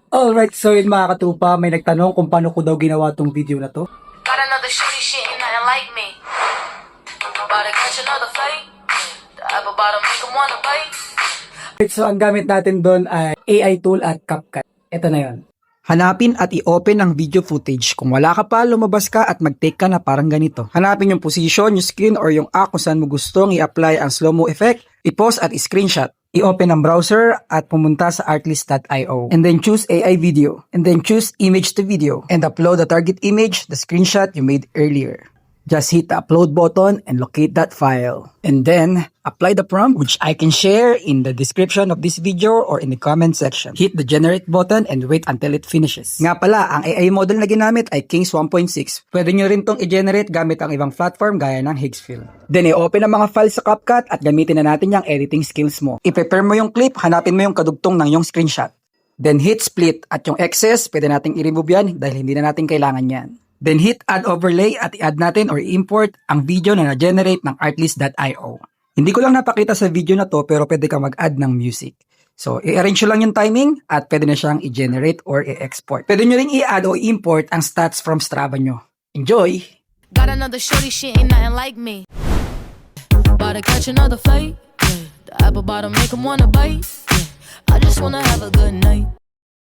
Alright, so yun mga katupa, may nagtanong kung paano ko daw ginawa tong video na to. Got another shorty, she ain't nothing like me. About to catch another fight. The apple bottom make 'em wanna bite. Alright, so ang gamit natin doon ay AI tool at CapCut. Ito na yun. Hanapin at i-open ang video footage. Kung wala ka pa, lumabas ka at mag-take ka na parang ganito. Hanapin yung position, yung screen, or yung kung saan mo gustong i-apply ang slow-mo effect. I-pause at i-screenshot. I-open ang browser at pumunta sa artlist.io. And then choose AI video. And then choose image to video. And upload the target image, the screenshot you made earlier. Just hit the upload button and locate that file. And then, apply the prompt which I can share in the description of this video or in the comment section. Hit the generate button and wait until it finishes. Nga pala, ang AI model na ginamit ay Kings 1.6. Pwede nyo rin tong i-generate gamit ang ibang platform gaya ng Higgsfield. Then, i-open ang mga files sa CapCut at gamitin na natin yung editing skills mo. I-prepare mo yung clip, hanapin mo yung kadugtong ng yung screenshot. Then, hit split at yung excess, pwede nating i-remove yan dahil hindi na natin kailangan yan. Then hit add overlay at i-add natin or i-import ang video na na-generate ng artlist.io. Hindi ko lang napakita sa video na to pero pwede ka mag-add ng music. So, i-arrange lang yung timing at pwede na siyang i-generate or i-export. Pwede nyo ring i-add o i-import ang stats from Strava nyo. Enjoy! Got another shorty, she ain't nothing like me. About to catch another fight. Yeah. The apple bottom make 'em wanna bite. Yeah. I just wanna have a good night.